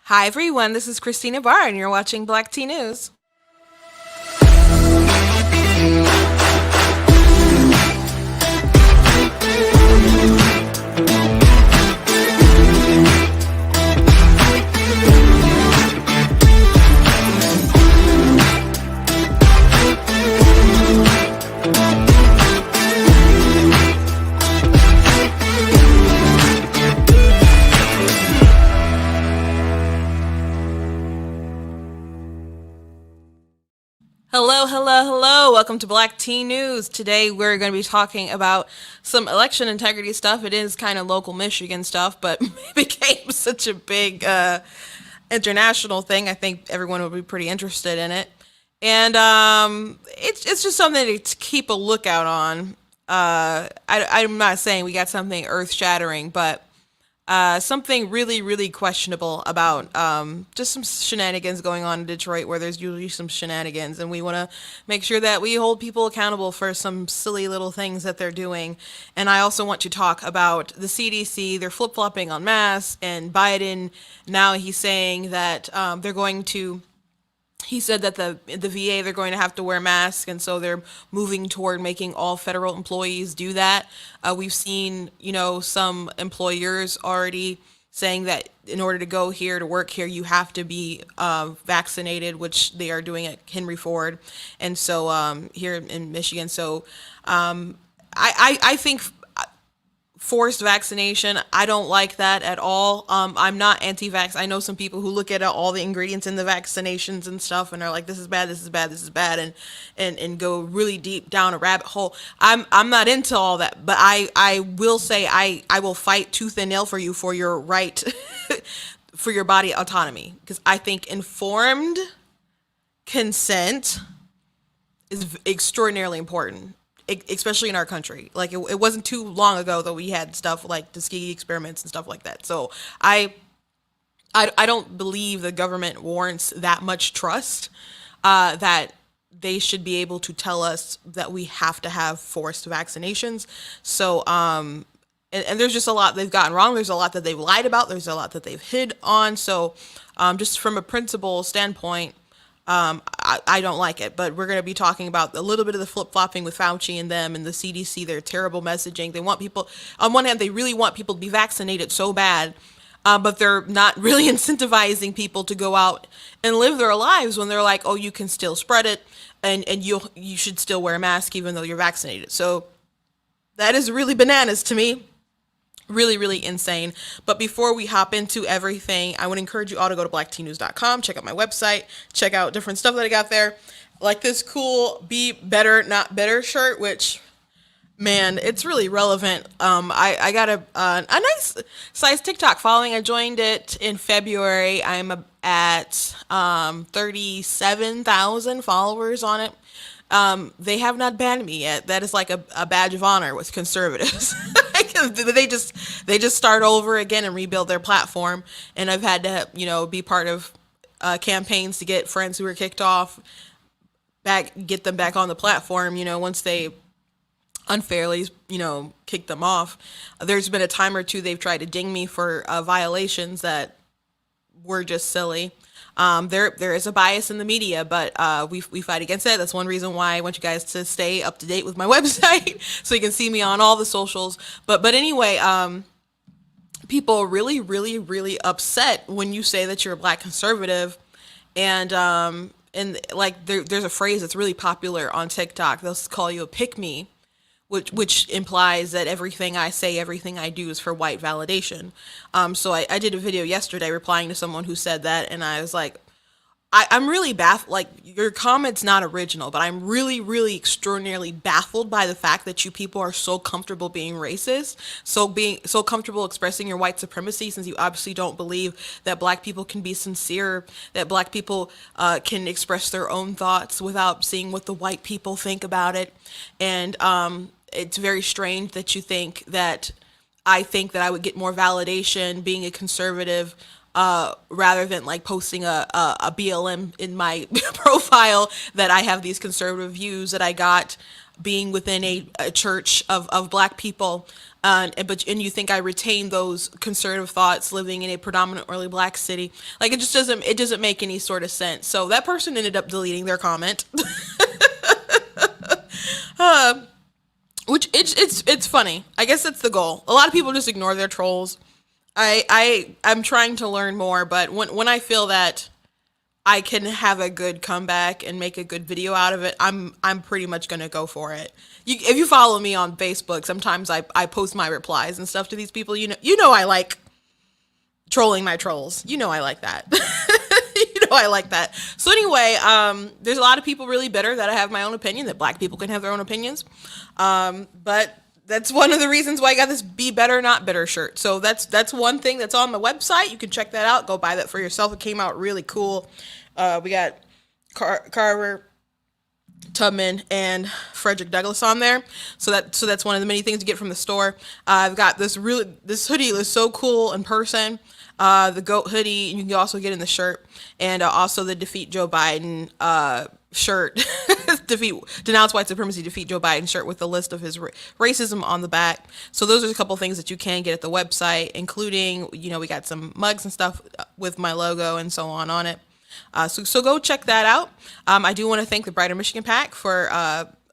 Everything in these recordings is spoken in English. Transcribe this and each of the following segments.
Hi everyone, this is Christina Barr and you're watching Black Tea News. Hello, hello, hello. Welcome to Black Tea News. Today we're going to be talking about some election integrity stuff. It is kind of local Michigan stuff, but it became such a big international thing. I think everyone would be pretty interested in it. And it's just something to keep a lookout on. I'm not saying we got something earth shattering, but something really, really questionable about just some shenanigans going on in Detroit where there's usually some shenanigans, and we want to make sure that we hold people accountable for some silly little things that they're doing. And I also want to talk about the CDC. They're flip-flopping on masks, and Biden, now he's saying that they're going to he said that the VA, they're going to have to wear masks, and so they're moving toward making all federal employees do that. We've seen, some employers already saying that in order to go here to work here, you have to be vaccinated, which they are doing at Henry Ford, and so here in Michigan. So I think forced vaccination, I don't like that at all. I'm not anti-vax. I know some people who look at all the ingredients in the vaccinations and stuff and are like, this is bad, this is bad, this is bad, and go really deep down a rabbit hole. I'm not into all that, but I will say I will fight tooth and nail for you for your right for your body autonomy, because I think informed consent is extraordinarily important, especially in our country. Like it wasn't too long ago that we had stuff like Tuskegee experiments and stuff like that. So I don't believe the government warrants that much trust that they should be able to tell us that we have to have forced vaccinations. So and there's just a lot they've gotten wrong. There's a lot that they've lied about. There's a lot that they've hid on. So just from a principle standpoint, I don't like it, but we're going to be talking about a little bit of the flip-flopping with Fauci and them and the CDC, their terrible messaging. They want people, on one hand, they really want people to be vaccinated so bad, but they're not really incentivizing people to go out and live their lives when they're like, oh, you can still spread it, and you should still wear a mask even though you're vaccinated. So that is really bananas to me. Really, really insane. But before we hop into everything, I would encourage you all to go to blacktnews.com, check out my website, check out different stuff that I got there. Like this cool Be Better, Not Bitter shirt, which, man, it's really relevant. I got a nice size TikTok following. I joined it in February. I'm at 37,000 followers on it. They have not banned me yet. That is like a badge of honor with conservatives. they just start over again and rebuild their platform. And I've had to, be part of campaigns to get friends who were kicked off back, get them back on the platform. Once they unfairly, kick them off. There's been a time or two they've tried to ding me for violations that were just silly. There is a bias in the media, but we fight against it. That's one reason why I want you guys to stay up to date with my website so you can see me on all the socials. But anyway, people are really, really, really upset when you say that you're a black conservative, and like there's a phrase that's really popular on TikTok. They'll call you a pick me, which implies that everything I say, everything I do is for white validation. So I did a video yesterday replying to someone who said that, and I was like, I'm really baffled. Like, your comment's not original, but I'm really, really extraordinarily baffled by the fact that you people are so comfortable being racist, being so comfortable expressing your white supremacy, since you obviously don't believe that black people can be sincere, that black people can express their own thoughts without seeing what the white people think about it. And it's very strange that you think that I think that I would get more validation being a conservative rather than like posting a BLM in my profile, that I have these conservative views that I got being within a church of black people. And you think I retain those conservative thoughts living in a predominantly black city? Like, it doesn't make any sort of sense. So that person ended up deleting their comment. Which it's funny. I guess that's the goal. A lot of people just ignore their trolls. I'm trying to learn more, but when I feel that I can have a good comeback and make a good video out of it, I'm pretty much gonna go for it. If you follow me on Facebook, sometimes I post my replies and stuff to these people. You know I like trolling my trolls. You know I like that. You know I like that. So anyway, there's a lot of people really bitter that I have my own opinion, that black people can have their own opinions. But that's one of the reasons why I got this Be Better Not Bitter shirt. So that's one thing that's on the website. You can check that out. Go buy that for yourself. It came out really cool. We got Carver, Tubman, and Frederick Douglass on there. So that's one of the many things you get from the store. I've got this hoodie is so cool in person. The goat hoodie, and you can also get in the shirt, and also the Defeat Joe Biden shirt. Denounce white supremacy, defeat Joe Biden shirt with a list of his racism on the back. So those are a couple things that you can get at the website, including, we got some mugs and stuff with my logo and so on it. So go check that out. I do want to thank the Brighter Michigan PAC for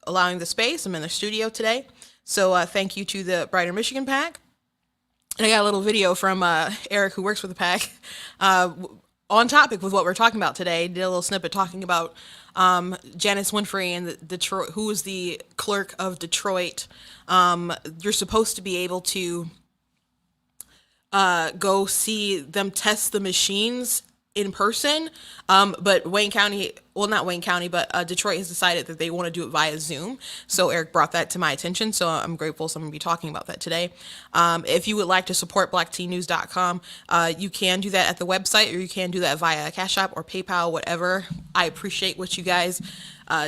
allowing the space. I'm in the studio today. So thank you to the Brighter Michigan PAC. And I got a little video from Eric, who works for the PAC, on topic with what we're talking about today. Did a little snippet talking about Janice Winfrey and the Detroit, who is the clerk of Detroit. You're supposed to be able to go see them test the machines in person, but Detroit has decided that they want to do it via Zoom. So Eric brought that to my attention, so I'm grateful. So I'm going to be talking about that today. If you would like to support blacktnews.com, you can do that at the website, or you can do that via Cash App or PayPal, whatever. I appreciate what you guys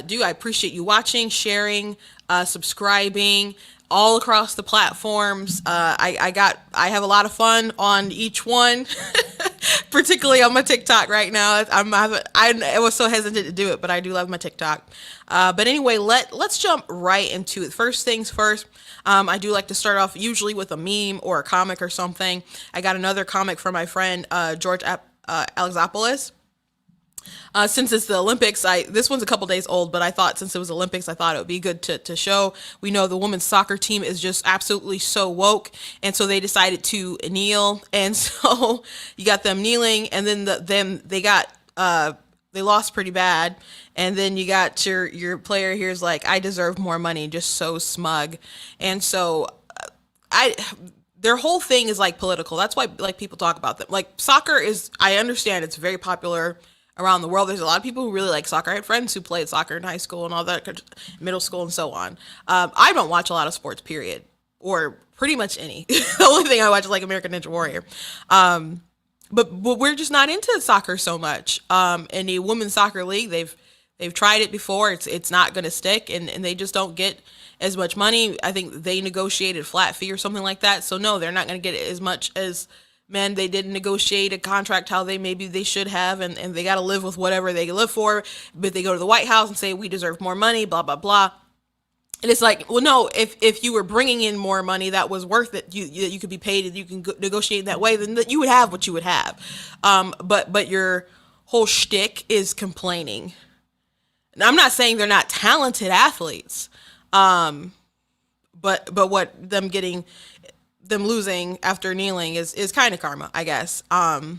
do. I appreciate you watching, sharing, subscribing, all across the platforms. I have a lot of fun on each one. Particularly on my TikTok right now. I was so hesitant to do it, but I do love my TikTok. But anyway, let's jump right into it. First things first, I do like to start off usually with a meme or a comic or something. I got another comic from my friend George Alexopoulos. Since it's the Olympics, this one's a couple days old, but I thought since it was Olympics, I thought it would be good to show. We know the women's soccer team is just absolutely so woke, and so they decided to kneel, and so you got them kneeling, and then they lost pretty bad, and then you got your player here's like, I deserve more money, just so smug, and so their whole thing is like political. That's why like people talk about them. Like soccer is, I understand it's very popular around the world. There's a lot of people who really like soccer. I had friends who played soccer in high school and all that, middle school and so on. I don't watch a lot of sports, period, or pretty much any. The only thing I watch is like American Ninja Warrior. But we're just not into soccer so much. In the women's soccer league, they've tried it before. It's not going to stick, and they just don't get as much money. I think they negotiated flat fee or something like that. So no, they're not going to get as much as men. They didn't negotiate a contract how they should have, and they got to live with whatever they live for. But they go to the White House and say, we deserve more money, blah, blah, blah. And it's like, well, no, if you were bringing in more money that was worth it, you could be paid, and you can negotiate in that way, then you would have what you would have. But your whole shtick is complaining. Now, I'm not saying they're not talented athletes, but what them losing after kneeling is kind of karma, I guess. I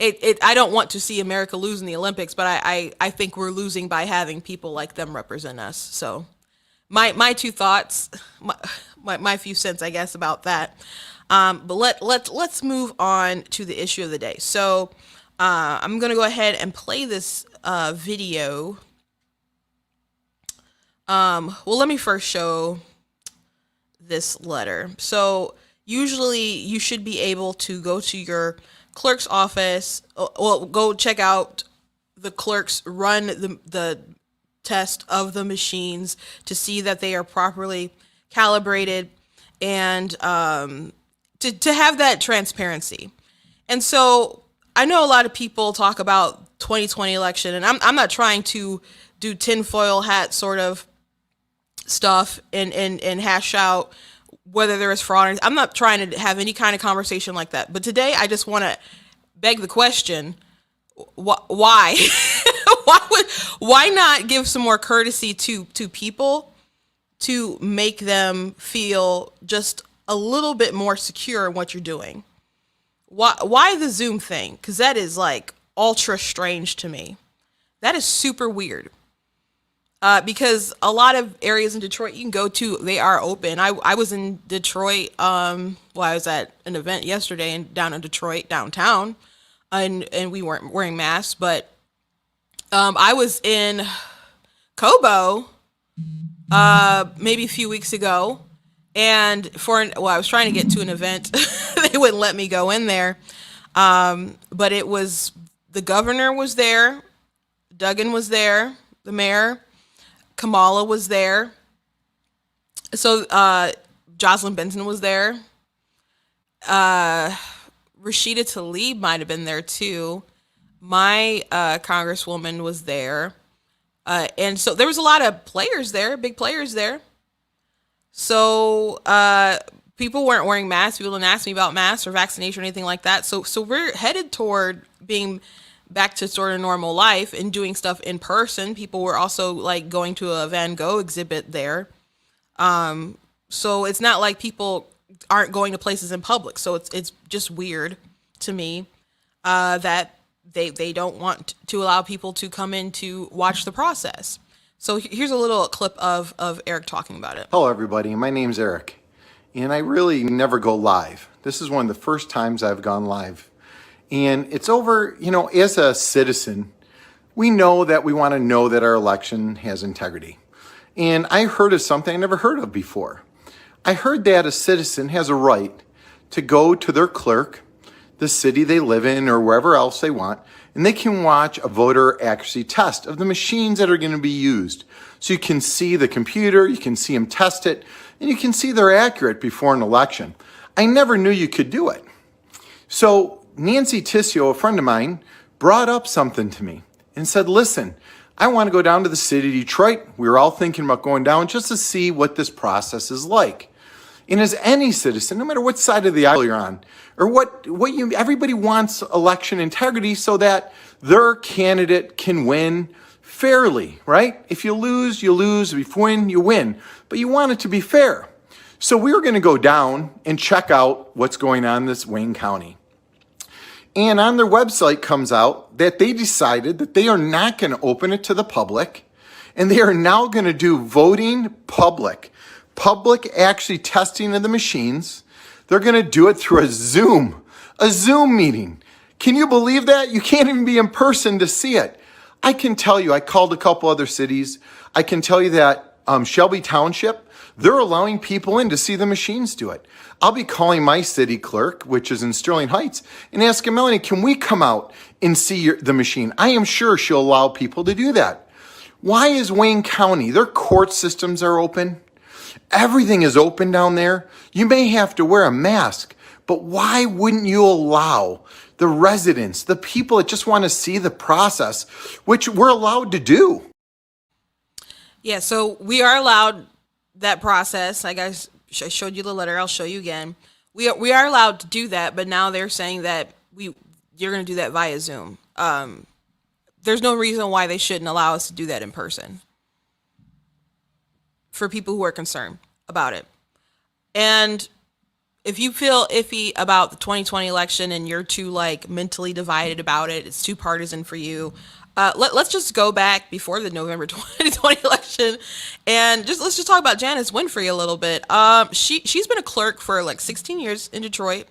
don't want to see America lose in the Olympics, but I think we're losing by having people like them represent us. So my two thoughts, my few cents, I guess, about that. But let's move on to the issue of the day. So I'm gonna go ahead and play this video. Well, let me first show this letter. So usually you should be able to go to your clerk's office, well, go check out the clerks run the test of the machines to see that they are properly calibrated, and to have that transparency. And so I know a lot of people talk about 2020 election, and I'm not trying to do tinfoil hat sort of stuff and hash out whether there is fraud. I'm not trying to have any kind of conversation like that. But today, I just want to beg the question: why? Why not give some more courtesy to people to make them feel just a little bit more secure in what you're doing? Why the Zoom thing? Because that is like ultra strange to me. That is super weird. Because a lot of areas in Detroit you can go to, they are open. I was in Detroit. I was at an event yesterday down in Detroit downtown, and we weren't wearing masks. But I was in Kobo maybe a few weeks ago, and I was trying to get to an event. They wouldn't let me go in there. But it was the governor was there, Duggan was there, the mayor. Kamala was there. So Jocelyn Benson was there. Rashida Tlaib might have been there too. My congresswoman was there. And so there was a lot of players there, big players there. So people weren't wearing masks. People didn't ask me about masks or vaccination or anything like that. So we're headed toward being back to sort of normal life and doing stuff in person. People were also like going to a Van Gogh exhibit there. So it's not like people aren't going to places in public. So it's just weird to me that they don't want to allow people to come in to watch the process. So here's a little clip of Eric talking about it. Hello everybody, my name's Eric, and I really never go live. This is one of the first times I've gone live. And it's over, as a citizen, we know that we want to know that our election has integrity. And I heard of something I never heard of before. I heard that a citizen has a right to go to their clerk, the city they live in, or wherever else they want, and they can watch a voter accuracy test of the machines that are going to be used. So you can see the computer, you can see them test it, and you can see they're accurate before an election. I never knew you could do it. So Nancy Tissio, a friend of mine, brought up something to me and said, listen, I want to go down to the city of Detroit. We were all thinking about going down just to see what this process is like. And as any citizen, no matter what side of the aisle you're on, or everybody wants election integrity so that their candidate can win fairly, right? If you lose, you lose. If you win, you win. But you want it to be fair. So we were going to go down and check out what's going on in this Wayne County. And on their website comes out that they decided that they are not going to open it to the public, and they are now going to do voting public actually testing of the machines. They're going to do it through a Zoom meeting. Can you believe that? You can't even be in person to see it. I can tell you, I called a couple other cities. I can tell you that Shelby Township, they're allowing people in to see the machines do it. I'll be calling my city clerk, which is in Sterling Heights, and asking Melanie, can we come out and see the machine? I am sure she'll allow people to do that. Why is Wayne County, their court systems are open? Everything is open down there. You may have to wear a mask, but why wouldn't you allow the residents, the people that just want to see the process, which we're allowed to do? Yeah, so we are allowed that process. I guess I showed you the letter. I'll show you again. We are allowed to do that, but now they're saying that you're going to do that via Zoom. There's no reason why they shouldn't allow us to do that in person for people who are concerned about it. And if you feel iffy about the 2020 election and you're too mentally divided about it, it's too partisan for you, let's just go back before the November 2020 election and let's just talk about Janice Winfrey a little bit. She's been a clerk for 16 years in Detroit.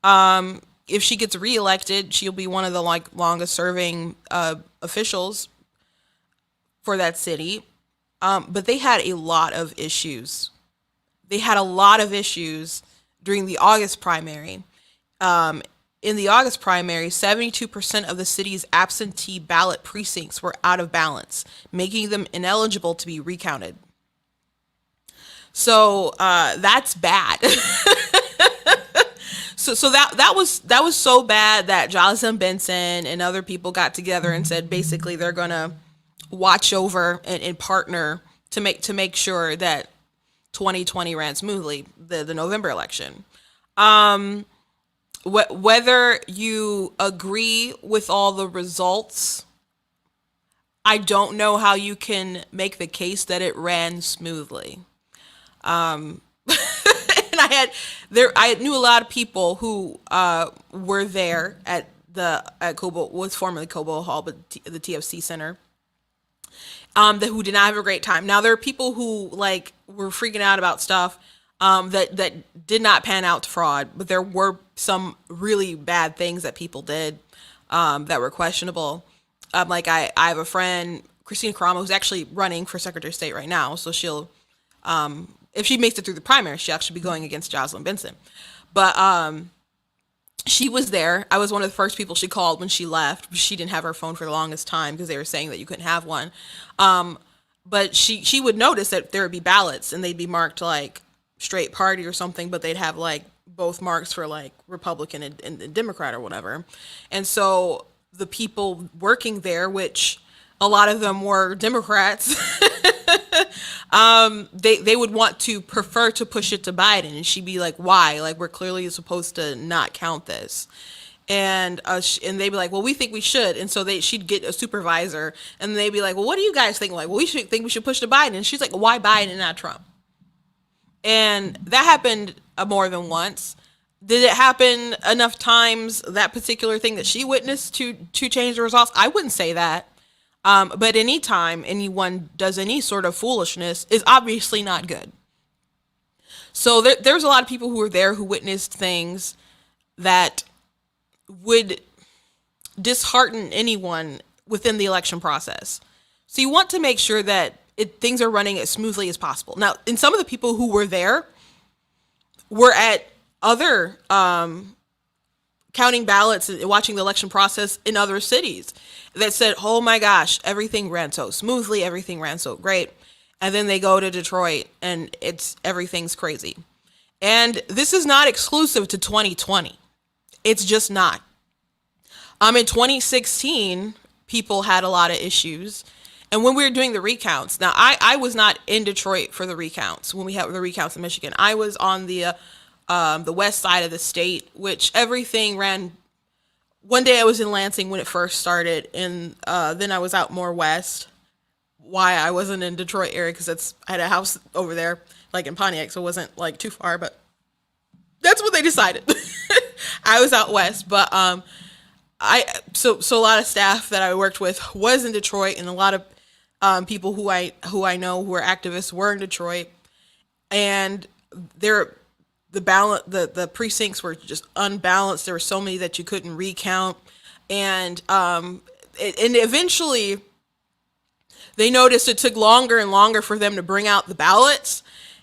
If she gets reelected, she'll be one of the longest serving officials for that city. But they had a lot of issues. They had a lot of issues during the August primary. In the August primary, 72% of the city's absentee ballot precincts were out of balance, making them ineligible to be recounted. So that's bad. So that was so bad that Jocelyn Benson and other people got together and said basically they're gonna watch over and partner to make sure that 2020 ran smoothly, the November election. Whether you agree with all the results, I don't know how you can make the case that it ran smoothly. And I knew a lot of people who were there at Cobo, was formerly Cobo Hall, but the TFC Center, who did not have a great time. Now there are people who like were freaking out about stuff that did not pan out to fraud, but there were some really bad things that people did that were questionable. Like I have a friend, Christina Caramo, who's actually running for Secretary of State right now, so she'll if she makes it through the primary, she'll actually be going against Jocelyn Benson. But she was there. I was one of the first people she called when she left. She didn't have her phone for the longest time because they were saying that you couldn't have one. But she would notice that there would be ballots and they'd be marked like straight party or something, but they'd have like both marks for like Republican and Democrat or whatever. And so the people working there, which a lot of them were Democrats, they would want to prefer to push it to Biden, and she'd be like, "Why? Like we're clearly supposed to not count this." And they'd be like, "Well, we think we should." And so she'd get a supervisor, and they'd be like, "Well, what do you guys think?" Like, "Well, we should push to Biden." And she's like, "Why Biden and not Trump?" And that happened more than once. Did it happen enough times, that particular thing that she witnessed, to change the results? I wouldn't say that. But anytime anyone does any sort of foolishness is obviously not good. So there's a lot of people who were there who witnessed things that would dishearten anyone within the election process. So you want to make sure that things are running as smoothly as possible. Now, and some of the people who were there were at other counting ballots and watching the election process in other cities that said, "Oh my gosh, everything ran so smoothly, everything ran so great." And then they go to Detroit and everything's crazy. And this is not exclusive to 2020. It's just not. In 2016, people had a lot of issues. And when we were doing the recounts, now I was not in Detroit for the recounts. When we had the recounts in Michigan, I was on the west side of the state, which everything ran. One day I was in Lansing when it first started, and then I was out more west. Why I wasn't in Detroit area, because I had a house over there, like in Pontiac, so it wasn't like too far, but that's what they decided. I was out west, but so a lot of staff that I worked with was in Detroit, and a lot of people who I know who are activists were in Detroit, and the precincts were just unbalanced. There were so many that you couldn't recount, and eventually they noticed it took longer and longer for them to bring out the ballots,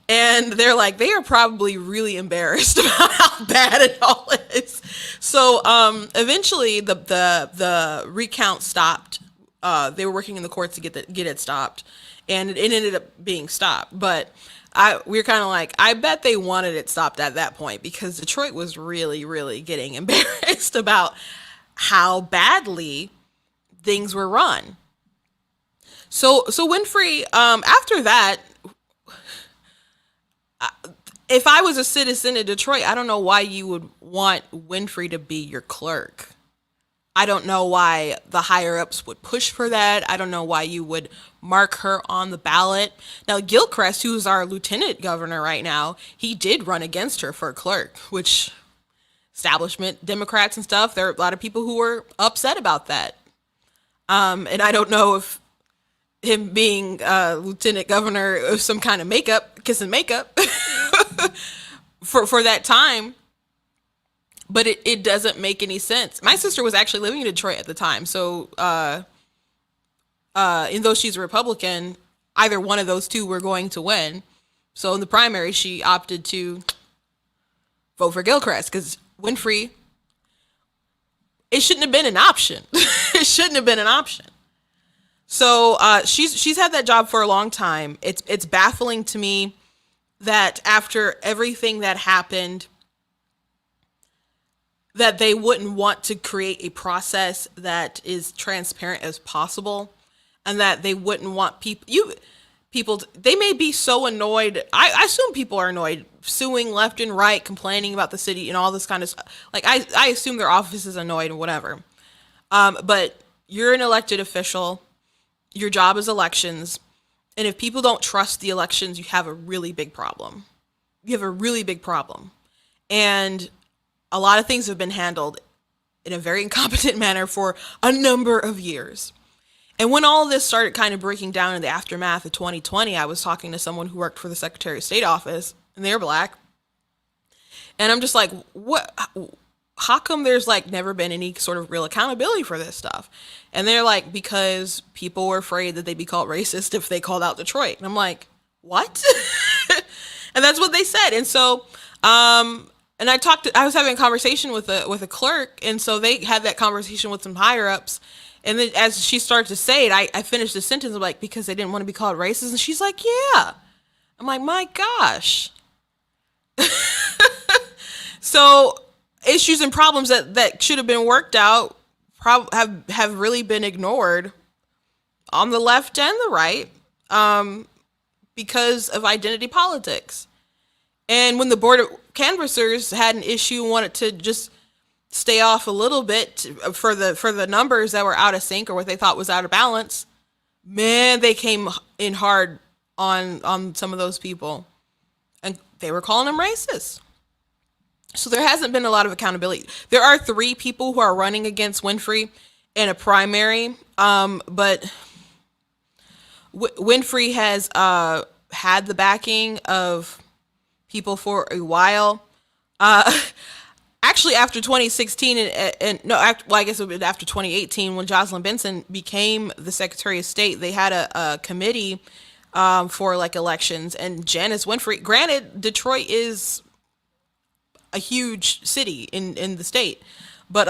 and they're like, they are probably really embarrassed about how bad it all is. So eventually the recount stopped. They were working in the courts to get it stopped, and it ended up being stopped. But we were kind of like, I bet they wanted it stopped at that point, because Detroit was really, really getting embarrassed about how badly things were run. So Winfrey, after that, if I was a citizen of Detroit, I don't know why you would want Winfrey to be your clerk. I don't know why the higher ups would push for that. I don't know why you would mark her on the ballot. Now, Gilchrist, who's our lieutenant governor right now, he did run against her for clerk, which establishment Democrats and stuff, there are a lot of people who were upset about that. And I don't know if him being lieutenant governor of some kind of kiss and makeup for that time. But it doesn't make any sense. My sister was actually living in Detroit at the time. So, even though she's a Republican, either one of those two were going to win. So in the primary, she opted to vote for Gilchrist, because Winfrey, it shouldn't have been an option. It shouldn't have been an option. So she's had that job for a long time. It's baffling to me that after everything that happened, that they wouldn't want to create a process that is transparent as possible, and that they wouldn't want people, they may be so annoyed. I assume people are annoyed, suing left and right, complaining about the city and all this kind of stuff. Like, I assume their office is annoyed and whatever. But you're an elected official. Your job is elections. And if people don't trust the elections, you have a really big problem. You have a really big problem. And a lot of things have been handled in a very incompetent manner for a number of years. And when all this started kind of breaking down in the aftermath of 2020, I was talking to someone who worked for the Secretary of State office, and they're black. And I'm just like, what? How come there's like never been any sort of real accountability for this stuff? And they're like, because people were afraid that they'd be called racist if they called out Detroit. And I'm like, what? And that's what they said. And so, and I was having a conversation with a clerk, and so they had that conversation with some higher ups. And then as she started to say it, I finished the sentence of like, because they didn't want to be called racist. And she's like, yeah. I'm like, my gosh. So issues and problems that should have been worked out have really been ignored on the left and the right, because of identity politics. And when the board of canvassers had an issue and wanted to just stay off a little bit for the numbers that were out of sync or what they thought was out of balance, man, they came in hard on some of those people, and they were calling them racist. So there hasn't been a lot of accountability. There are 3 people who are running against Winfrey in a primary, but Winfrey has had the backing of people for a while. Actually, after 2016 I guess it was after 2018 when Jocelyn Benson became the Secretary of State, they had a committee for like elections, and Janice Winfrey. Granted, Detroit is a huge city in the state, but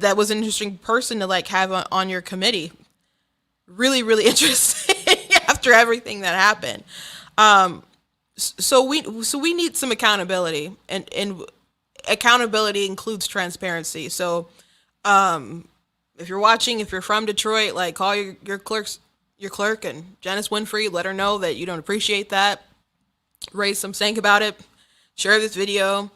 that was an interesting person to like have on your committee. Really, really interesting after everything that happened. So we need some accountability, and accountability includes transparency. So if you're watching, if you're from Detroit, like call your clerk and Janice Winfrey, let her know that you don't appreciate that. Raise some stank about it. Share this video.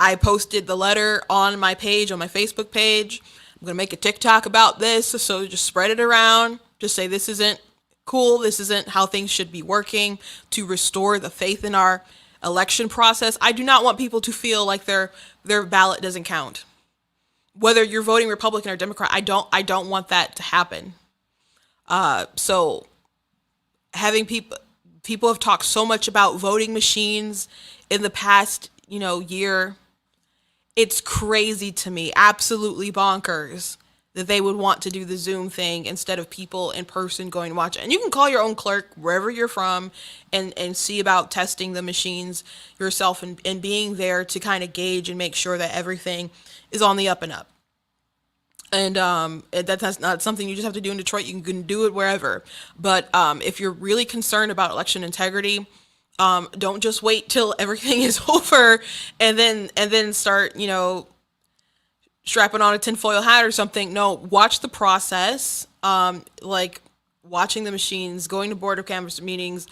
I posted the letter on my page, on my Facebook page. I'm going to make a TikTok about this, so just spread it around. Just say this isn't cool. This isn't how things should be working to restore the faith in our election process. I do not want people to feel like their ballot doesn't count. Whether you're voting Republican or Democrat, I don't want that to happen. So having people have talked so much about voting machines in the past, year. It's crazy to me, absolutely bonkers, that they would want to do the Zoom thing instead of people in person going to watch it. And you can call your own clerk wherever you're from and see about testing the machines yourself and being there to kind of gauge and make sure that everything is on the up and up. And that's not something you just have to do in Detroit. You can do it wherever. But if you're really concerned about election integrity, don't just wait till everything is over and then start, strapping on a tinfoil hat or something. No, watch the process, like watching the machines, going to board of canvass meetings,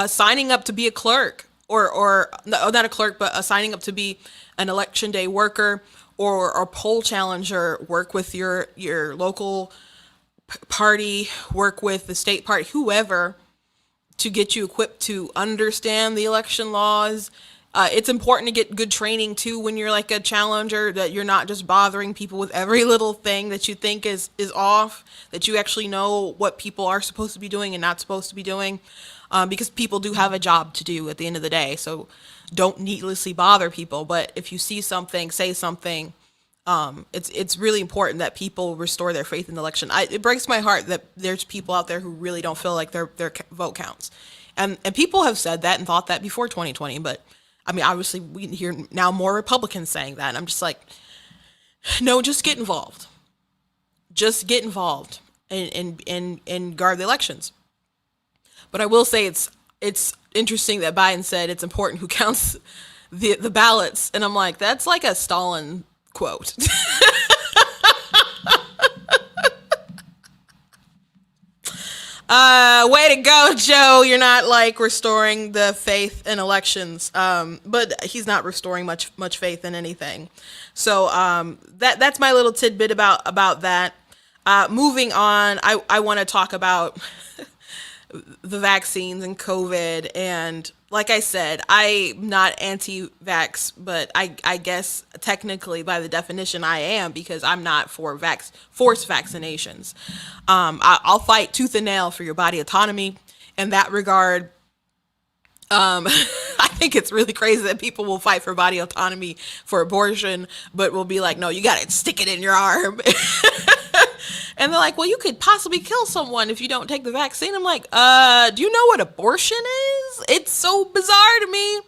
signing up to be a clerk or not a clerk, but signing up to be an election day worker or a poll challenger. Work with your local party, work with the state party, whoever, to get you equipped to understand the election laws. It's important to get good training too when you're like a challenger, that you're not just bothering people with every little thing that you think is off, that you actually know what people are supposed to be doing and not supposed to be doing, because people do have a job to do at the end of the day. So don't needlessly bother people. But if you see something, say something. It's really important that people restore their faith in the election. It breaks my heart that there's people out there who really don't feel like their vote counts. And people have said that and thought that before 2020, but I mean, obviously we hear now more Republicans saying that. And I'm just like, no, just get involved. Just get involved and guard the elections. But I will say it's interesting that Biden said it's important who counts the ballots. And I'm like, that's like a Stalin quote. Way to go, Joe. You're not like restoring the faith in elections. But he's not restoring much faith in anything. So that's my little tidbit about that. Moving on, I want to talk about the vaccines and COVID. And like I said, I'm not anti-vax, but I guess technically by the definition I am, because I'm not for forced vaccinations. I'll fight tooth and nail for your body autonomy in that regard. I think it's really crazy that people will fight for body autonomy for abortion, but will be like, no, you got to stick it in your arm. And they're like, well, you could possibly kill someone if you don't take the vaccine. I'm like, do you know what abortion is? It's so bizarre to me.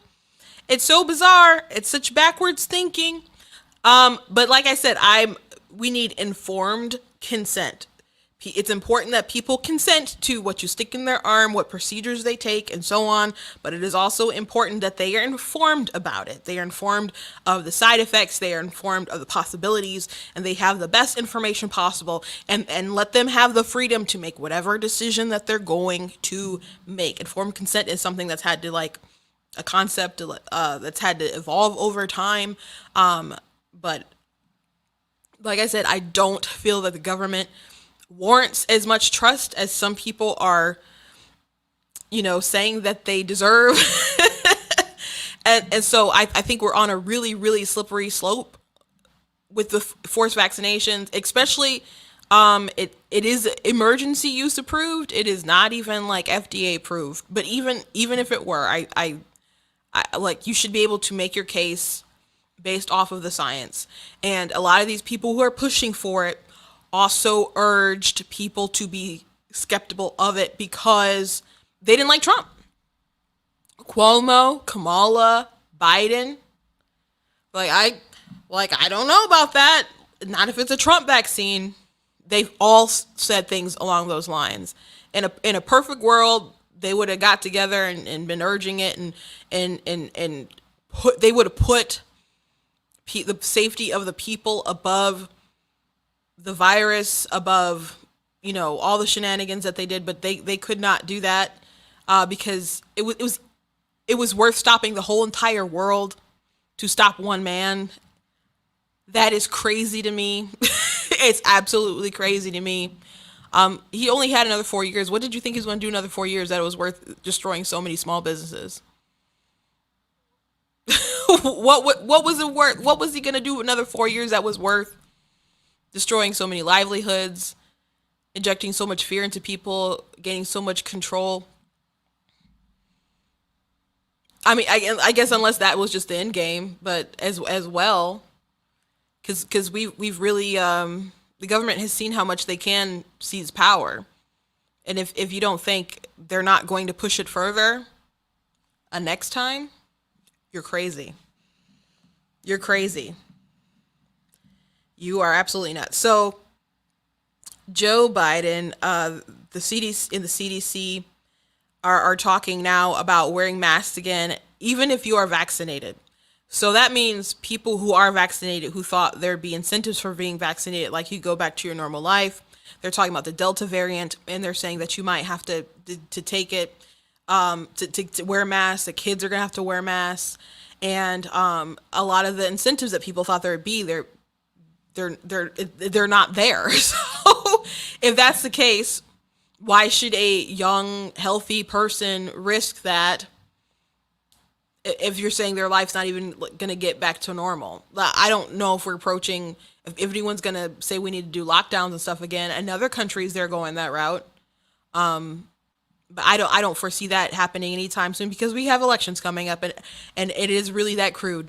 It's so bizarre. It's such backwards thinking. But like I said, we need informed consent. It's important that people consent to what you stick in their arm, what procedures they take, and so on. But it is also important that they are informed about it. They are informed of the side effects. They are informed of the possibilities, and they have the best information possible. And let them have the freedom to make whatever decision that they're going to make. Informed consent is something that's had to a concept that's had to evolve over time. But like I said, I don't feel that the government warrants as much trust as some people are, saying that they deserve. and so I think we're on a really, really slippery slope with the forced vaccinations, especially it is emergency use approved. It is not even like FDA approved, but even if it were, I like, you should be able to make your case based off of the science. And a lot of these people who are pushing for it also urged people to be skeptical of it because they didn't like Trump. Cuomo, Kamala, Biden. I don't know about that. Not if it's a Trump vaccine. They've all said things along those lines. In a perfect world, they would have got together and been urging it, and they would have put the safety of the people above the virus, above all the shenanigans that they did. But they could not do that because it was worth stopping the whole entire world to stop one man. That is crazy to me. It's absolutely crazy to me. He only had another 4 years. What did you think he was going to do another 4 years that it was worth destroying so many small businesses? What was it worth? What was he going to do another 4 years that was worth destroying so many livelihoods, injecting so much fear into people, gaining so much control? I mean, I guess unless that was just the end game, but as well, because we've really the government has seen how much they can seize power, and if you don't think they're not going to push it further, next time, you're crazy. You're crazy. You are absolutely nuts. So, Joe Biden, the CDC are talking now about wearing masks again, even if you are vaccinated. So that means people who are vaccinated, who thought there'd be incentives for being vaccinated, like you go back to your normal life. They're talking about the Delta variant, and they're saying that you might have to take it, to wear masks. The kids are gonna have to wear masks, and a lot of the incentives that people thought there would be, they're not there. So if that's the case, why should a young, healthy person risk that if you're saying their life's not even going to get back to normal? I don't know if we're approaching, if anyone's going to say we need to do lockdowns and stuff again. In other countries, they're going that route. But I don't foresee that happening anytime soon because we have elections coming up, and it is really that crude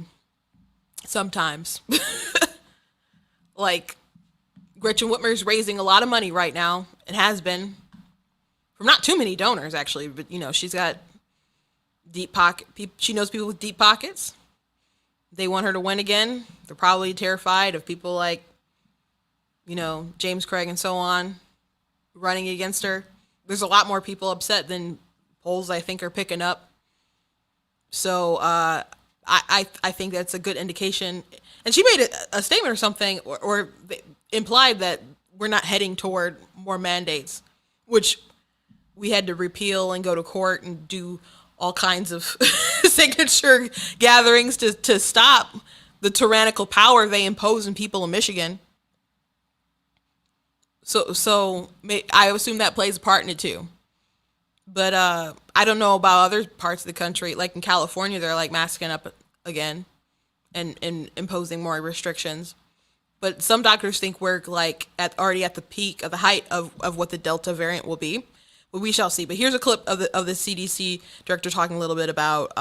sometimes. Like, Gretchen Whitmer's raising a lot of money right now, and has been, from not too many donors actually, but she's got deep pocket. She knows people with deep pockets. They want her to win again. They're probably terrified of people like, James Craig and so on, running against her. There's a lot more people upset than polls I think are picking up. So I think that's a good indication. And she made a statement or something, or implied that we're not heading toward more mandates, which we had to repeal and go to court and do all kinds of signature gatherings to stop the tyrannical power they impose on people in Michigan. So I assume that plays a part in it too. But I don't know about other parts of the country. Like in California, they're like masking up again and imposing more restrictions. But some doctors think we're like already at the peak of the height of what the Delta variant will be. But we shall see. But here's a clip of the CDC director talking a little bit about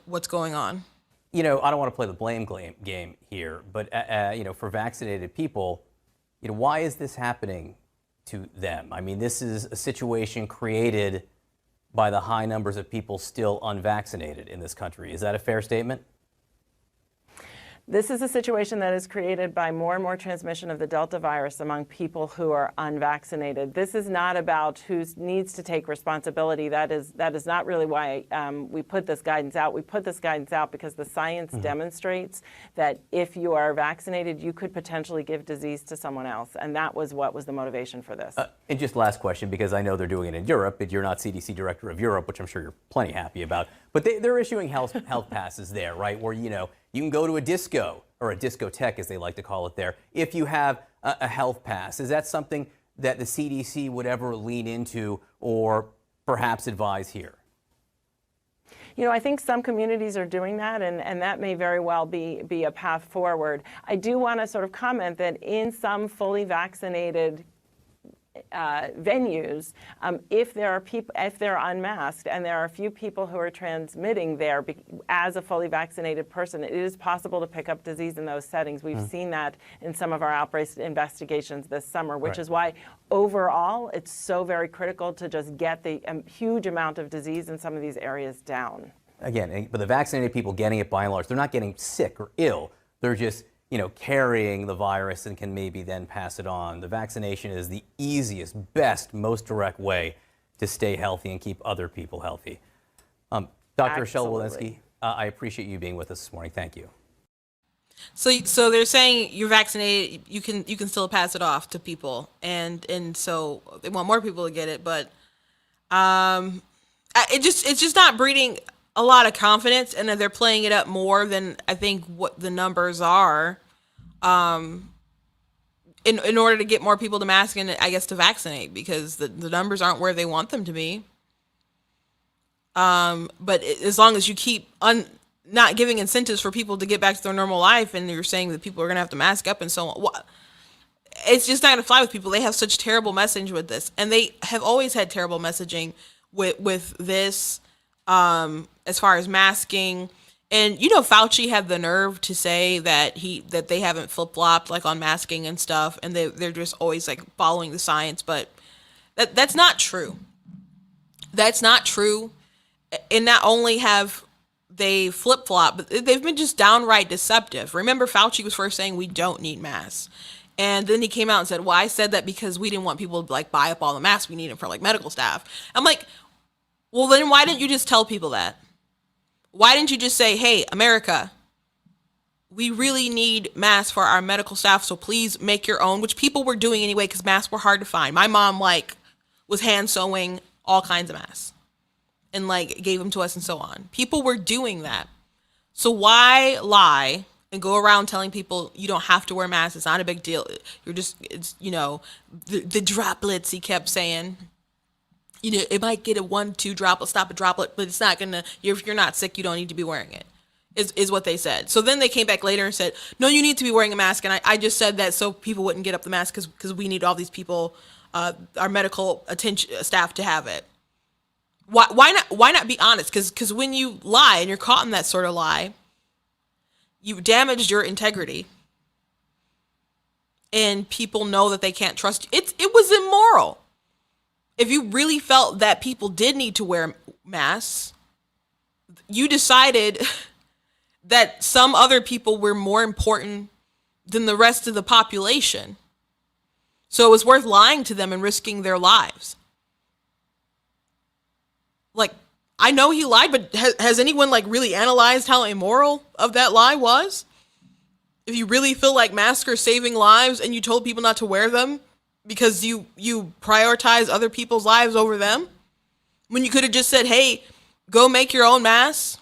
what's going on. I don't want to play the blame game here, but for vaccinated people, why is this happening to them? I mean, this is a situation created by the high numbers of people still unvaccinated in this country. Is that a fair statement? This is a situation that is created by more and more transmission of the Delta virus among people who are unvaccinated. This is not about who needs to take responsibility. That is not really why we put this guidance out. We put this guidance out because the science demonstrates that if you are vaccinated, you could potentially give disease to someone else. And that was what was the motivation for this. And just last question, because I know they're doing it in Europe, but you're not CDC director of Europe, which I'm sure you're plenty happy about. But they're issuing health passes there, right? Where, you can go to a disco, or a discotheque as they like to call it there, if you have a health pass. Is that something that the CDC would ever lean into or perhaps advise here? I think some communities are doing that, and that may very well be a path forward. I do want to sort of comment that in some fully vaccinated venues, if they're unmasked and there are a few people who are transmitting there as a fully vaccinated person, it is possible to pick up disease in those settings. We've seen that in some of our outbreak investigations this summer, which is why overall it's so very critical to just get the huge amount of disease in some of these areas down. Again, but the vaccinated people getting it by and large, they're not getting sick or ill. They're just carrying the virus and can maybe then pass it on. The vaccination is the easiest, best, most direct way to stay healthy and keep other people healthy. Dr. Shel-Walensky, I appreciate you being with us this morning. Thank you. So they're saying you're vaccinated, you can still pass it off to people, and so they want more people to get it, but it's just not breeding a lot of confidence, and they're playing it up more than I think what the numbers are, in order to get more people to mask and I guess to vaccinate, because the numbers aren't where they want them to be. But as long as you keep not giving incentives for people to get back to their normal life, and you're saying that people are going to have to mask up and so on, it's just not going to fly with people. They have such terrible messaging with this, and they have always had terrible messaging with this. As far as masking, and Fauci had the nerve to say that they haven't flip-flopped like on masking and stuff, and they're just always like following the science, but that's not true. That's not true. And not only have they flip-flopped, but they've been just downright deceptive. Remember, Fauci was first saying we don't need masks, and then he came out and said, well, I said that because we didn't want people to like buy up all the masks we need them for like medical staff. I'm like, well, then why didn't you just tell people that? Why didn't you just say, hey, America, we really need masks for our medical staff, so please make your own, which people were doing anyway because masks were hard to find. My mom was hand sewing all kinds of masks and gave them to us and so on. People were doing that. So why lie and go around telling people you don't have to wear masks? It's not a big deal. It's the droplets, he kept saying. It might get a 1-2 droplet, stop a droplet, but it's not gonna. If you're not sick, you don't need to be wearing it. Is what they said. So then they came back later and said, no, you need to be wearing a mask. And I just said that so people wouldn't get up the mask because we need all these people, our medical staff to have it. Why not be honest? Because when you lie and you're caught in that sort of lie, you've damaged your integrity, and people know that they can't trust you. It was immoral. If you really felt that people did need to wear masks, you decided that some other people were more important than the rest of the population. So it was worth lying to them and risking their lives. I know he lied, but has anyone really analyzed how immoral of that lie was? If you really feel like masks are saving lives and you told people not to wear them, because you prioritize other people's lives over them? when you could have just said, hey, go make your own mask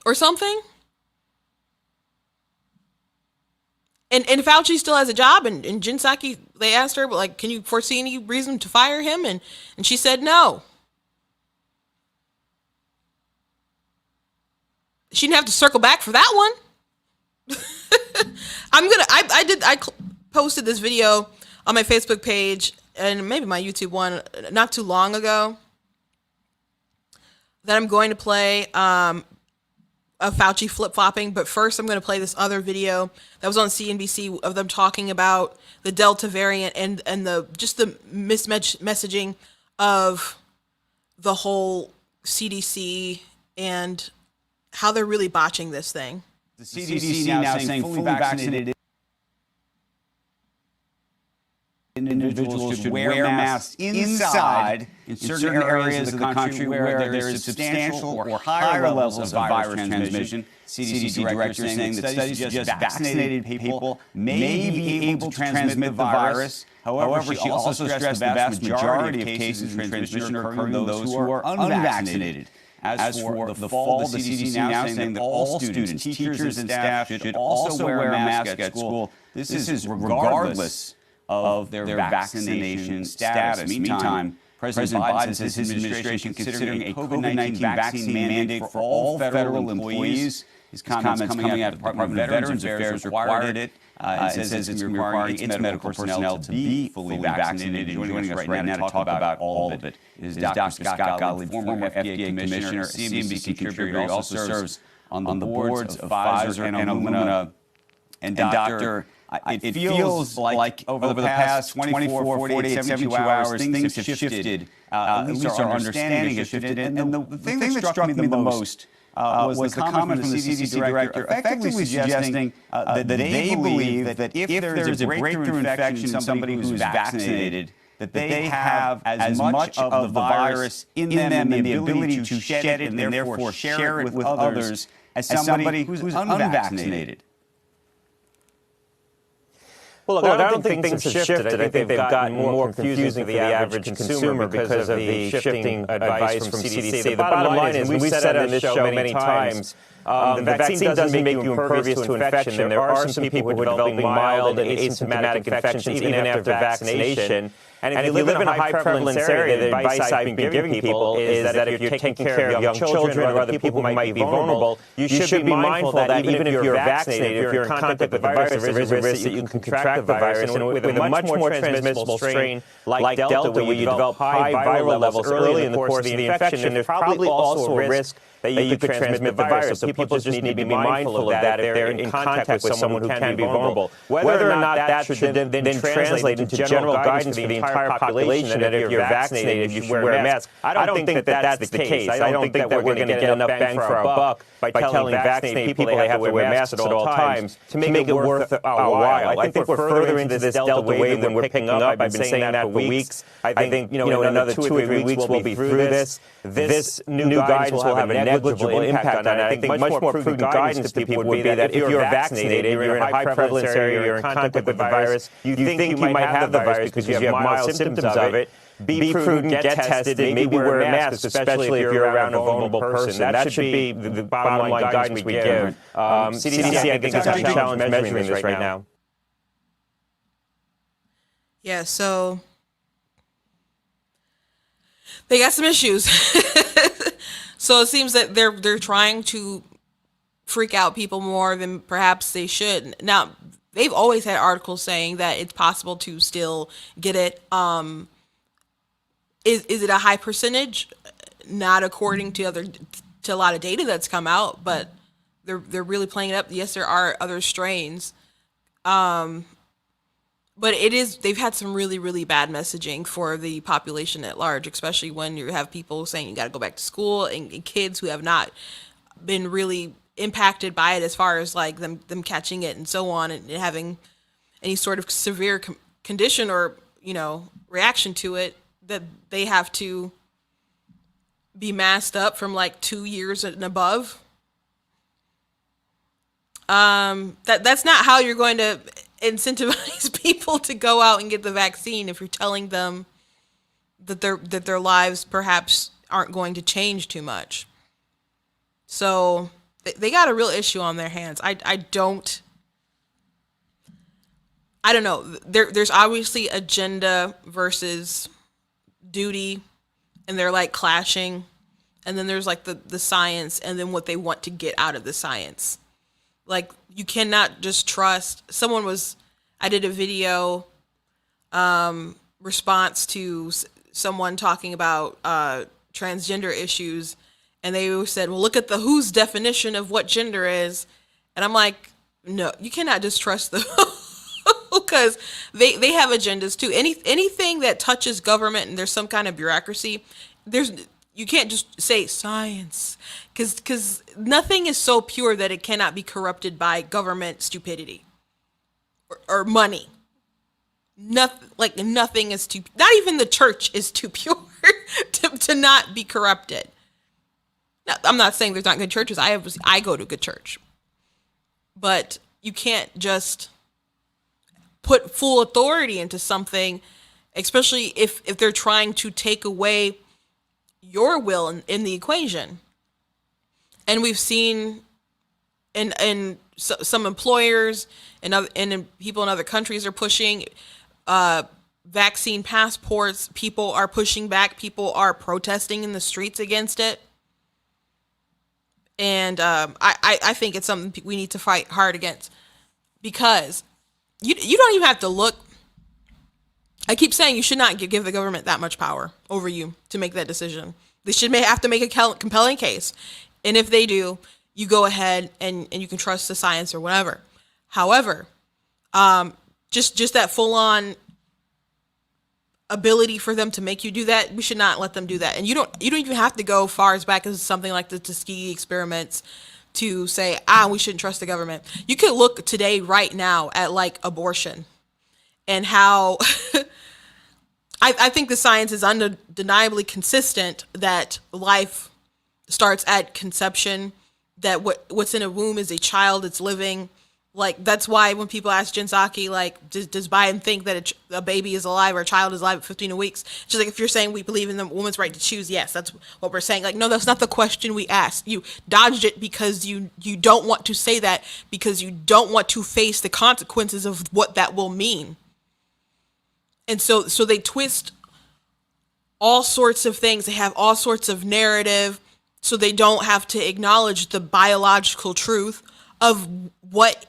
or something. And Fauci still has a job, and Jen Psaki, they asked her, like, can you foresee any reason to fire him? And she said no. She didn't have to circle back for that one. I posted this video on my Facebook page and maybe my YouTube one not too long ago that I'm going to play of Fauci flip-flopping, but first I'm going to play this other video that was on CNBC of them talking about the Delta variant and the just the mismessaging of the whole CDC and how they're really botching this thing. The CDC now saying fully vaccinated individuals should wear masks inside in certain areas of the country where there is substantial or higher levels of virus transmission. CDC director saying that studies suggest vaccinated people may be able to transmit the virus. However, she also stressed the vast majority of cases of transmission are occurring in those who are unvaccinated. As for the fall, the CDC now saying that all students, teachers, and staff should also wear a mask at school. This is regardless of their vaccination status. Meantime, President Biden says his administration considering a COVID-19 vaccine mandate for all federal employees. His comments coming out of the Department of Veterans Affairs required it. It says it's requiring its medical personnel to be fully vaccinated. Joining us right now to talk about all of it is Dr. Scott Gottlieb, former FDA commissioner, CNBC contributor. He also serves on the boards of Pfizer and Illumina. And Doctor, it feels like over the past 24, 48, 72 hours, things have shifted. At least our understanding has shifted. And the thing that struck me the most was the comment from the CDC director effectively suggesting that they believe that if there's a breakthrough infection in somebody who's vaccinated, that they have as much of the virus in them and the ability to shed it and therefore share it with others as somebody who's unvaccinated. Well, look, I don't think things have shifted. I think they've gotten more confusing for the average consumer because of the shifting advice from CDC. The bottom line is, and we've said it on this show many times, the vaccine doesn't make you impervious to infection. There are some people who are developing mild and asymptomatic infections even after vaccination. And if you live in a high prevalence area, the advice I've been giving people is that if you're taking care of young children or other people who might be vulnerable, you should be mindful that even if you're vaccinated, if you're in contact with the virus, there is a risk that you can contract the virus. And with a much more transmissible strain like Delta, where you develop high viral levels early in the course of the infection, there's probably also a risk that you could transmit the virus. So people just need to be mindful of that if they're in contact with someone who can be vulnerable. Whether or not that should then translate into general guidance for the entire population that if you're vaccinated, you should wear a mask, I don't think that that's the case. I don't think that we're going to get enough bang for our buck by telling vaccinated people they have to wear masks at all times to make it worth our while. I think we're further into this Delta wave than we're picking up. I've been saying that for weeks. I think, in another 2 or 3 weeks we'll be through this. This new guidance will have a negligible impact on it. I think much more prudent guidance to people would be that if you're vaccinated, you're in a high prevalence area, you're in contact with the virus, you think you might have the virus because you have mild symptoms of it, be prudent, get tested, maybe wear a mask, especially if you're around a vulnerable person. That should be the bottom line guidance we give. CDC, I think, is having a challenge measuring this right now. Yeah, so they got some issues. So it seems that they're trying to freak out people more than perhaps they should. Now, they've always had articles saying that it's possible to still get it. Is it a high percentage? Not according to a lot of data that's come out, but they're really playing it up. Yes, there are other strains. But they've had some really, really bad messaging for the population at large, especially when you have people saying you got to go back to school and kids who have not been really impacted by it as far as like them catching it and so on and having any sort of severe condition or, reaction to it, that they have to be masked up from like 2 years and above. That's not how you're going to incentivize people to go out and get the vaccine if you're telling them that their lives perhaps aren't going to change too much. So they got a real issue on their hands. I don't know. There's obviously agenda versus duty, and they're like clashing. And then there's like the science, and then what they want to get out of the science. Like, you cannot just trust. I did a video response to someone talking about transgender issues, and they said, well, look at the WHO's definition of what gender is. And I'm like, no, you cannot just trust the WHO, because they have agendas too. Anything that touches government and there's some kind of bureaucracy, you can't just say science, because nothing is so pure that it cannot be corrupted by government stupidity or money. Nothing is too, not even the church is too pure to not be corrupted. Now, I'm not saying there's not good churches. I go to a good church, but you can't just put full authority into something, especially if they're trying to take away your will in the equation. And we've seen in some employers and people in other countries are pushing vaccine passports. People are pushing back. People are protesting in the streets against it. And I think it's something we need to fight hard against, because you don't even have to look. I keep saying you should not give the government that much power over you to make that decision. They should have to make a compelling case. And if they do, you go ahead and you can trust the science or whatever. However, just that full-on ability for them to make you do that, we should not let them do that. And you don't even have to go far as back as something like the Tuskegee experiments to say, we shouldn't trust the government. You could look today, right now, at like abortion and how I think the science is undeniably consistent that life starts at conception, that what's in a womb is a child, it's living. Like, that's why when people ask Jen Psaki, like, does Biden think that a baby is alive or a child is alive at 15 weeks? She's like, if you're saying we believe in the woman's right to choose, yes, that's what we're saying. Like, no, that's not the question we asked. You dodged it because you don't want to say that, because you don't want to face the consequences of what that will mean. And so they twist all sorts of things. They have all sorts of narrative, so they don't have to acknowledge the biological truth of what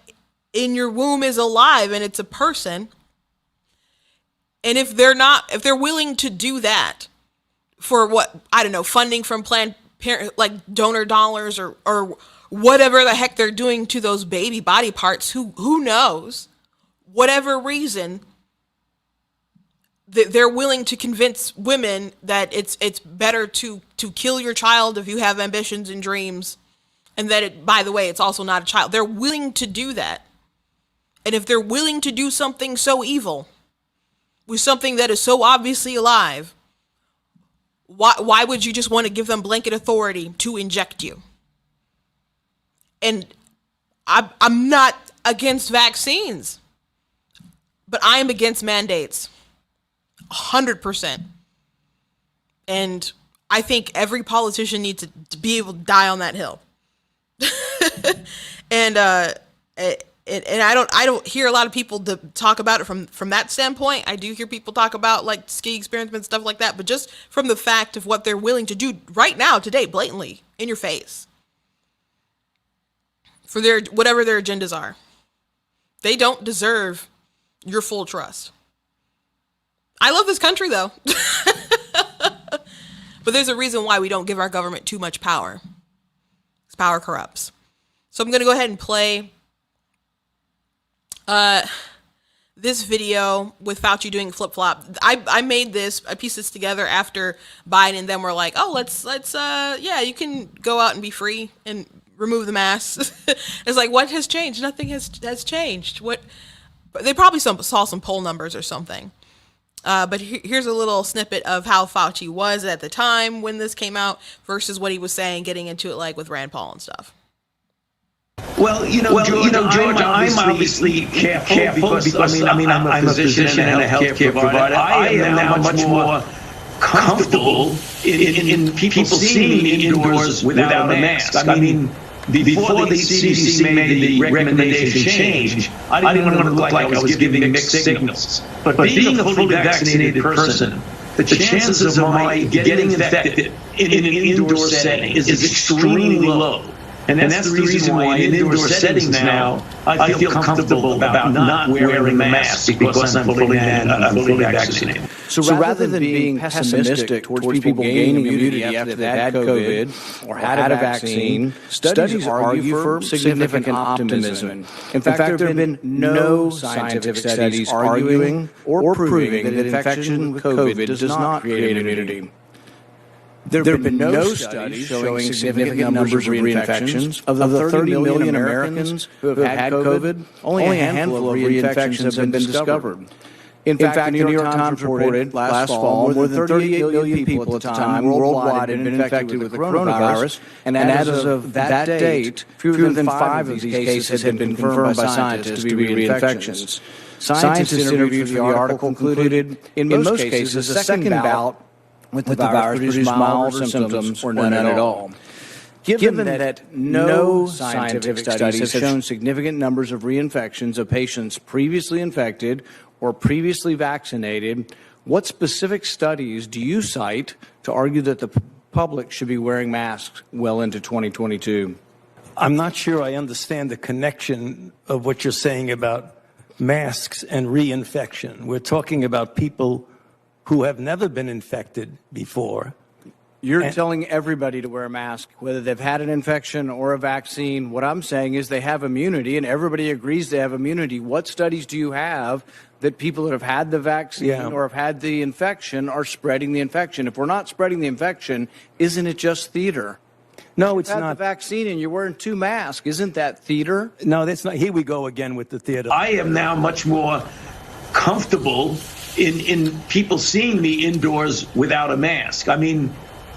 in your womb is alive, and it's a person. And if they're willing to do that for funding from Planned Parenthood, like donor dollars or whatever the heck they're doing to those baby body parts, who knows, whatever reason, they're willing to convince women that it's better to kill your child if you have ambitions and dreams, and that by the way, it's also not a child. They're willing to do that. And if they're willing to do something so evil with something that is so obviously alive, why would you just want to give them blanket authority to inject you? And I'm not against vaccines, but I am against mandates. 100%. And I think every politician needs to be able to die on that hill. And I don't hear a lot of people to talk about it from that standpoint. I do hear people talk about like ski experiments and stuff like that, but just from the fact of what they're willing to do right now, today, blatantly in your face, for their whatever their agendas are, they don't deserve your full trust. I love this country though, but there's a reason why we don't give our government too much power. Because power corrupts. So I'm going to go ahead and play this video with Fauci doing flip-flop. I made this, I pieced this together after Biden and them were like, oh, let's you can go out and be free and remove the masks. It's like, what has changed? Nothing has changed. They probably saw some poll numbers or something. But here's a little snippet of how Fauci was at the time when this came out versus what he was saying, getting into it like with Rand Paul and stuff. Well, George, I'm obviously careful because I'm a physician and a healthcare provider. I am now much more comfortable in people seeing me indoors without a mask. I mean, before the CDC made the recommendation change, I didn't want to look like I was giving mixed signals. But being a fully vaccinated person, the chances of my getting infected in an indoor setting is extremely low. And that's the reason why in indoor settings now, I feel comfortable about not wearing a mask because I'm fully vaccinated. So rather than being pessimistic towards people gaining immunity after they've had COVID or had a vaccine, studies argue for significant optimism. In fact, there have been no scientific studies arguing or proving that infection with COVID does not create immunity. There have been no studies showing significant numbers of reinfections. Of the 30 million Americans who have had COVID, only a handful of reinfections have been discovered. In fact, the New York Times reported last fall more than 38 million people at the time worldwide had been infected with the coronavirus, and as of that date, fewer than 5 of these cases had been confirmed by scientists to be reinfections. Scientists interviewed for the article concluded, in most cases, a second bout with the virus produced mild symptoms or none at all. Given that no scientific studies have shown significant numbers of reinfections of patients previously infected or previously vaccinated, what specific studies do you cite to argue that the public should be wearing masks well into 2022? I'm not sure I understand the connection of what you're saying about masks and reinfection. We're talking about people who have never been infected before. You're telling everybody to wear a mask, whether they've had an infection or a vaccine. What I'm saying is they have immunity, and everybody agrees they have immunity. What studies do you have that people that have had the vaccine or have had the infection are spreading the infection? If we're not spreading the infection, isn't it just theater? No, it's not. not. The vaccine and you're wearing 2 masks. Isn't that theater? No, that's not. Here we go again with the theater. I am now much more comfortable in people seeing me indoors without a mask. I mean,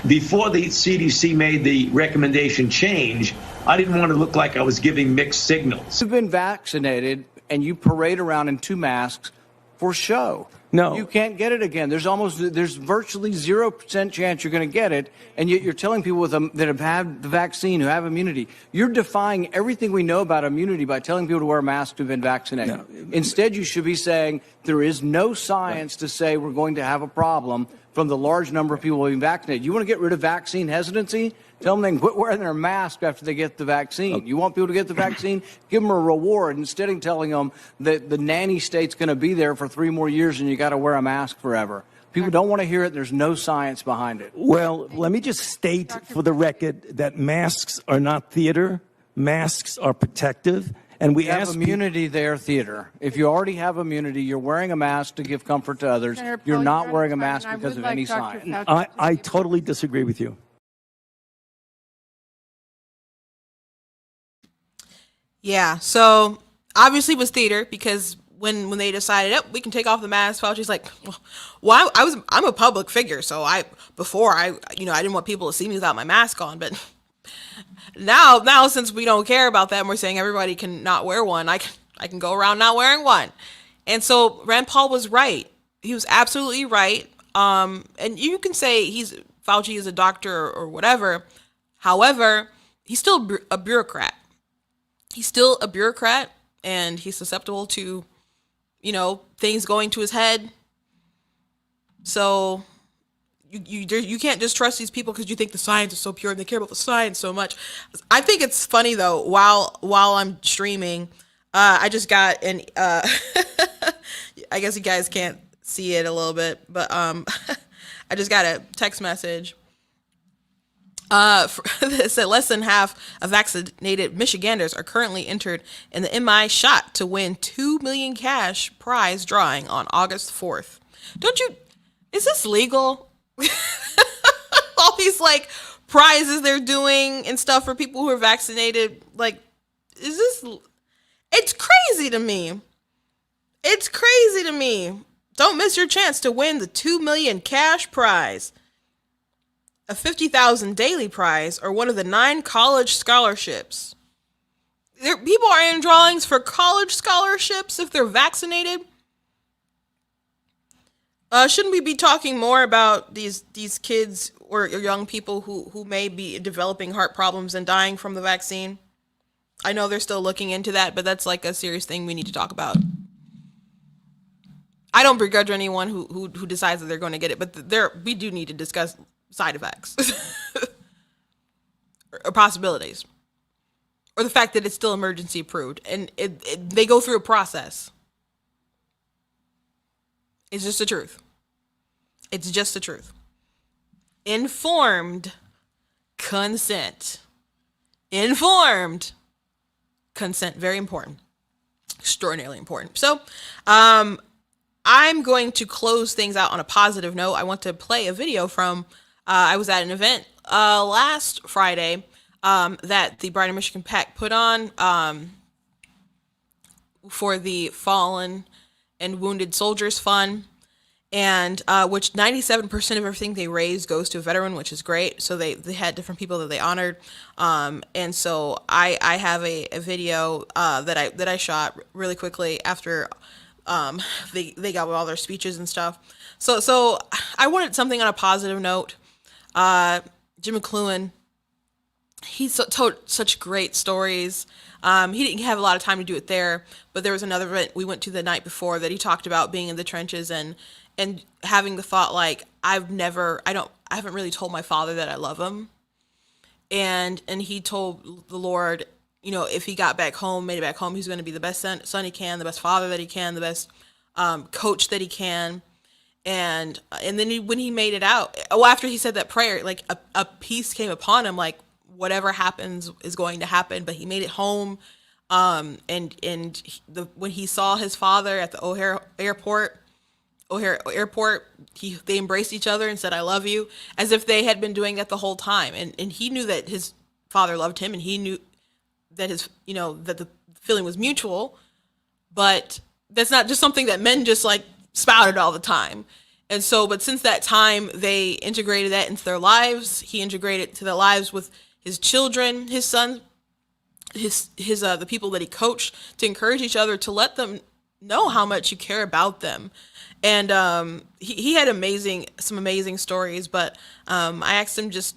before the CDC made the recommendation change, I didn't want to look like I was giving mixed signals. You've been vaccinated and you parade around in 2 masks for show. No. You can't get it again. There's virtually 0% chance you're going to get it, and yet you're telling people that have had the vaccine, who have immunity. You're defying everything we know about immunity by telling people to wear masks who've been vaccinated. No. Instead, you should be saying there is no science to say we're going to have a problem from the large number of people being vaccinated. You want to get rid of vaccine hesitancy? Tell them they can quit wearing their mask after they get the vaccine. You want people to get the vaccine? Give them a reward instead of telling them that the nanny state's going to be there for 3 more years and you got to wear a mask forever. People don't want to hear it. There's no science behind it. Well, let me just state for the record that masks are not theater. Masks are protective. And we have immunity there, theater. If you already have immunity, you're wearing a mask to give comfort to others. You're not wearing a mask because of any science. I totally disagree with you. Yeah, so obviously it was theater because when they decided, oh, we can take off the mask, Fauci's like, well, I'm a public figure, so I didn't want people to see me without my mask on, but now since we don't care about that and we're saying everybody can not wear one, I can go around not wearing one. And so Rand Paul was right. He was absolutely right. And you can say Fauci is a doctor or whatever. However, he's still a bureaucrat. He's still a bureaucrat, and he's susceptible to, things going to his head. So you can't just trust these people because you think the science is so pure and they care about the science so much. I think it's funny though. While I'm streaming, I just got an. I guess you guys can't see it a little bit, but I just got a text message. It said less than half of vaccinated Michiganders are currently entered in the MI shot to win $2 million cash prize drawing on August 4th. Is this legal? All these prizes they're doing and stuff for people who are vaccinated. It's crazy to me. It's crazy to me. Don't miss your chance to win the $2 million cash prize. A $50,000 daily prize, or one of the 9 college scholarships. People are in drawings for college scholarships if they're vaccinated. Shouldn't we be talking more about these kids or young people who may be developing heart problems and dying from the vaccine? I know they're still looking into that, but that's like a serious thing we need to talk about. I don't begrudge anyone who decides that they're going to get it, but we do need to discuss side effects or possibilities, or the fact that it's still emergency approved and they go through a process. It's just the truth. It's just the truth. Informed consent. Informed consent. Very important. Extraordinarily important. So, I'm going to close things out on a positive note. I want to play a video from, I was at an event last Friday that the Bride of Michigan PAC put on for the Fallen and Wounded Soldiers Fund, and which 97% of everything they raised goes to a veteran, which is great. So they had different people that they honored, and so I have a video that I shot really quickly after they got all their speeches and stuff. So I wanted something on a positive note. Jim McLuhan, he told such great stories. He didn't have a lot of time to do it there, but there was another event we went to the night before that he talked about being in the trenches and having the thought like, I haven't really told my father that I love him. And he told the Lord, you know, if he got back home, made it back home, he's going to be the best son he can, the best father that he can, the best coach that he can. And then when he made it out, after he said that prayer, like a peace came upon him, like whatever happens is going to happen. But he made it home, when he saw his father at the O'Hare Airport, they embraced each other and said, "I love you," as if they had been doing that the whole time. And he knew that his father loved him, and he knew that that the feeling was mutual. But that's not just something that men just like spouted all the time. And so, but since that time, they integrated that into their lives. He integrated to their lives with his children, his son, the people that he coached, to encourage each other, to let them know how much you care about them. And he had some amazing stories. But I asked him just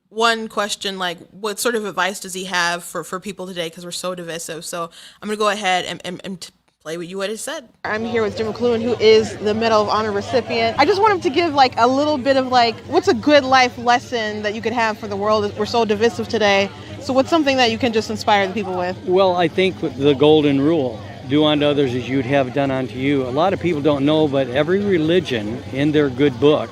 one question, like, what sort of advice does he have for people today? Because we're so divisive. So I'm going to go ahead and play what he said. I'm here with Jim McLuhan, who is the Medal of Honor recipient. I just want him to give like a little bit of like, what's a good life lesson that you could have for the world? We're so divisive today. So what's something that you can just inspire the people with? Well, I think the golden rule, do unto others as you'd have done unto you. A lot of people don't know, but every religion in their good book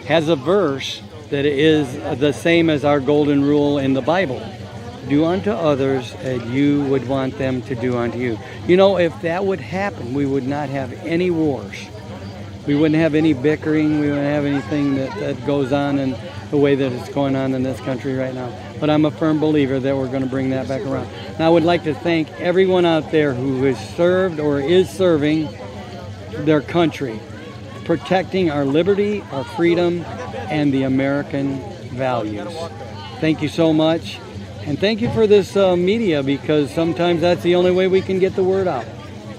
has a verse that is the same as our golden rule in the Bible. Do unto others as you would want them to do unto you. You know, if that would happen, we would not have any wars. We wouldn't have any bickering. We wouldn't have anything that goes on in the way that it's going on in this country right now. But I'm a firm believer that we're going to bring that back around. And I would like to thank everyone out there who has served or is serving their country, protecting our liberty, our freedom, and the American values. Thank you so much. And thank you for this media, because sometimes that's the only way we can get the word out.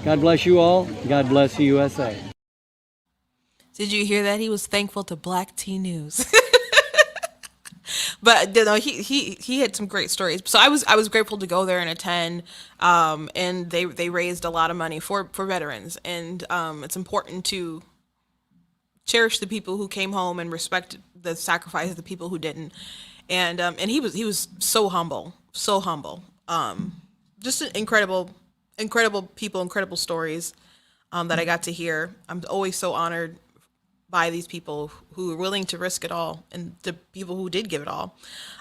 God bless you all. God bless the USA. Did you hear that? He was thankful to Black T News. But you know, he had some great stories. So I was grateful to go there and attend. And they raised a lot of money for veterans. And it's important to cherish the people who came home and respect the sacrifice of the people who didn't. And he was so humble. Just an incredible people, incredible stories that I got to hear. I'm always so honored by these people who are willing to risk it all, and the people who did give it all.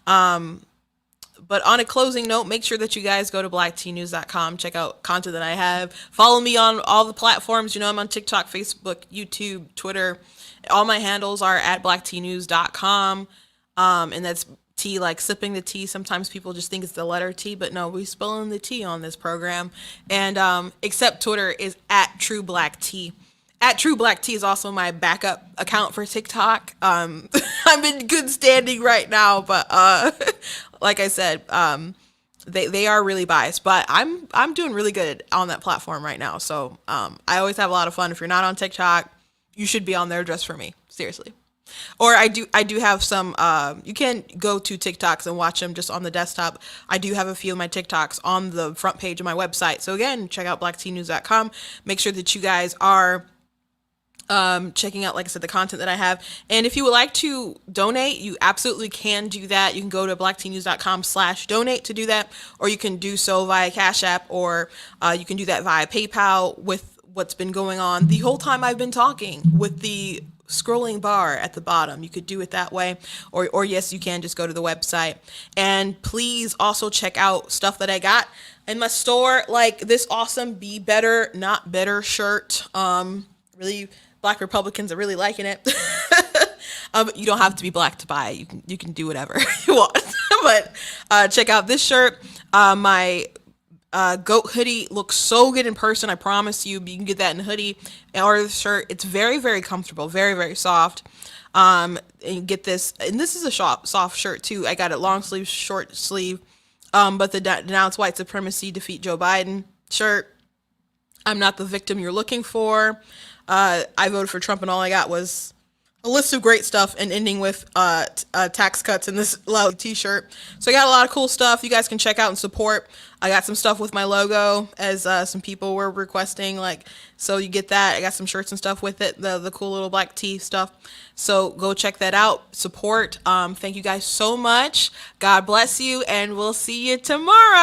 But on a closing note, make sure that you guys go to blacktnews.com, check out content that I have. Follow me on all the platforms. You know, I'm on TikTok, Facebook, YouTube, Twitter. All my handles are at blacktnews.com. And that's tea, like sipping the tea. Sometimes people just think it's the letter T, but no, we spelling the T on this program. And except Twitter is at True Black Tea. At True Black Tea is also my backup account for TikTok. I'm in good standing right now, but like I said, they are really biased. But I'm doing really good on that platform right now. So I always have a lot of fun. If you're not on TikTok, you should be on there just for me. Seriously. Or I do have some, you can go to TikToks and watch them just on the desktop. I do have a few of my TikToks on the front page of my website. So again, check out blacktnews.com. Make sure that you guys are checking out, like I said, the content that I have. And if you would like to donate, you absolutely can do that. You can go to blacktnews.com/donate to do that, or you can do so via Cash App, or you can do that via PayPal with what's been going on the whole time I've been talking with the scrolling bar at the bottom. You could do it that way, or yes, you can just go to the website. And please also check out stuff that I got in my store, like this awesome Be Better Not Better shirt. Really, Black Republicans are really liking it. You don't have to be black to buy it. You can do whatever you want. But check out this shirt. My goat hoodie looks so good in person. I promise you. You can get that in a hoodie and order the shirt. It's very, very comfortable, very, very soft. And you get this, and this is a soft shirt too. I got it long sleeve, short sleeve. But the Denounce White Supremacy, Defeat Joe Biden shirt. I'm not the victim you're looking for. I voted for Trump, and all I got was a list of great stuff, and ending with tax cuts in this loud t-shirt. So I got a lot of cool stuff you guys can check out and support. I got some stuff with my logo, as some people were requesting, like, so you get that. I got some shirts and stuff with it, the cool little black tee stuff. So go check that out, support. Thank you guys so much. God bless you, and we'll see you tomorrow.